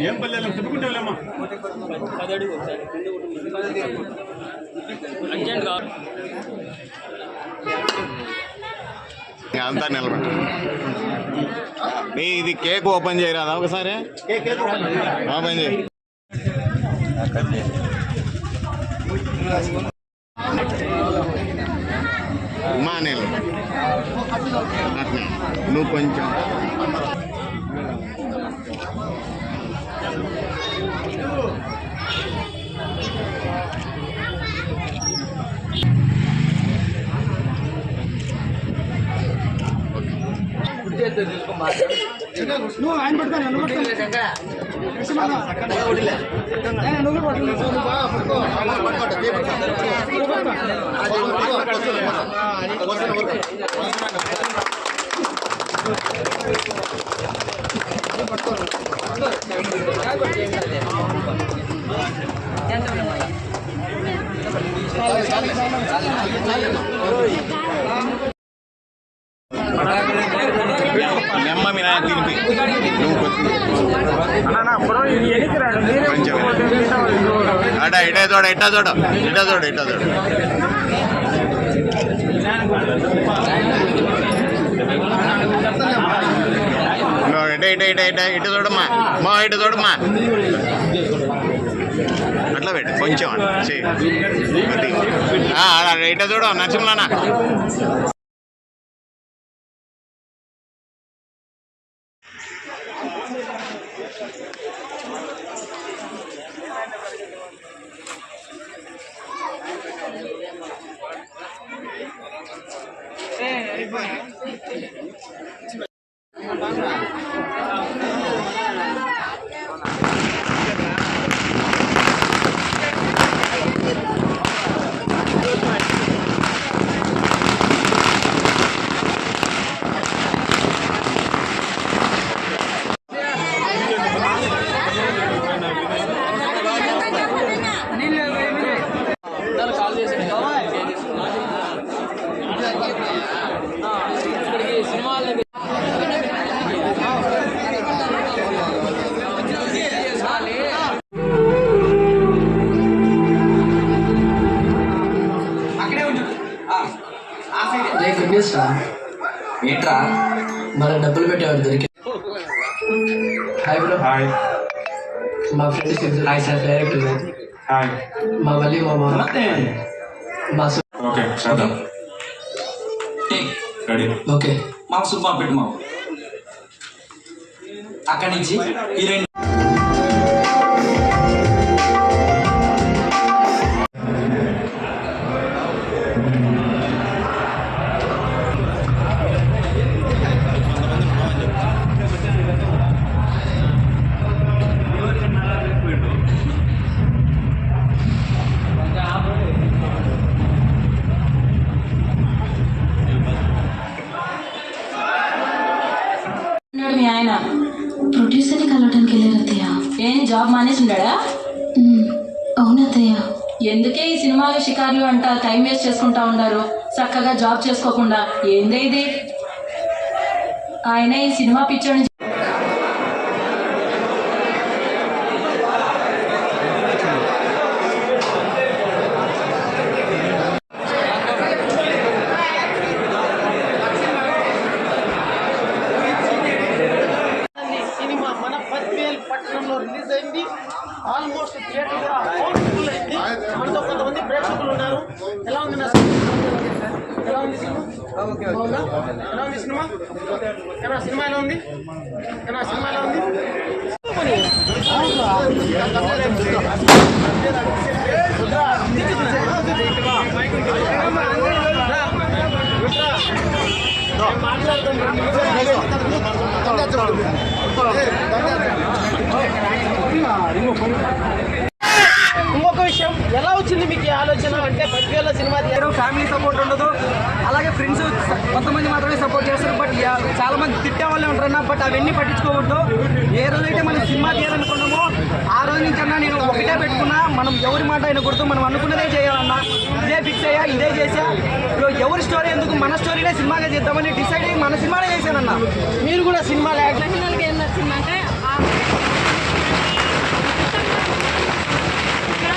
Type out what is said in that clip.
ఏం పల్లెలు తిప్పుకుంటావులేమ్మా అంతా నిలబెట్టు. ఇది కేక్ ఓపెన్ చేయరాదా ఒకసారి? ఓపెన్ చేయి. మా నేను అట్లా నువ్వు కొంచెం నువ్వు ఆయన పెడతాను నెమ్మ మీద తిరిపి అట ఇటే చూడ ఇట్టా చూడ ఇటా చూడ ఇటా చూడ ఇటే ఇటే ఇటే ఇటే ఇటు చూడమ్మా మా ఇటు చూడమ్మా అట్లా పెట్టు కొంచెం ఇట చూడ నరసింహనా ఏంట్రా మన డబ్బులు పెట్టేవాడు దొరికి. Hi bro. హాయ్. మా friends hi sir director. Hi. మా వల్లి మామ మా ఓకే శ్రద్ధ రెడీ ఓకే మా సుబ్బా పెట్టు మా అక్కడి నుంచి ఈ రెండు ఆయన ప్రొడ్యూసర్ని కలవడానికి వెళ్ళారు అత్తయ్య. ఏం జాబ్ మానేసి ఉన్నాడా? అవును అత్తయ్య. ఎందుకే ఈ సినిమాలు షికార్లు అంట టైం వేస్ట్ చేసుకుంటా ఉన్నారు, చక్కగా జాబ్ చేసుకోకుండా. ఏందే ఇది? ఆయన ఈ సినిమా పిక్చర్ నుంచి ఉంది ఎలా ఉంది సినిమా? ఓకే బాగుందా? ఎలా ఉంది సినిమా? సినిమా ఎలా ఉంది? సినిమా ఎలా ఉంది? ఇంకొక విషయం, ఎలా వచ్చింది మీకు ఈ ఆలోచన? అంటే బతికేళ్ళ సినిమా తీయడం, ఫ్యామిలీ సపోర్ట్ ఉండదు, అలాగే ఫ్రెండ్స్ కొంతమంది మాత్రమే సపోర్ట్ చేస్తారు. బట్ చాలా మంది తిట్టే వాళ్ళే ఉంటారన్నా. బట్ అవన్నీ పట్టించుకోవద్దు. ఏ రోజైతే మనం సినిమా తీయాలనుకున్నామో ఆ రోజు నుంచన్నా నేను ఒకటే పెట్టుకున్నా, మనం ఎవరి మాట అయినకూడదు, మనం అనుకున్నదే చేయాలన్నా. ఇదే ఫిక్స్ అయ్యా, ఇదే చేసా. ఎవరి స్టోరీ ఎందుకు, మన స్టోరీనే సినిమాగా చేద్దామని డిసైడ్ అయ్యి మన సినిమానే చేశానన్నా. మీరు కూడా సినిమాలు మహిళలకు ఏం నచ్చిందంటే ఇక్కడ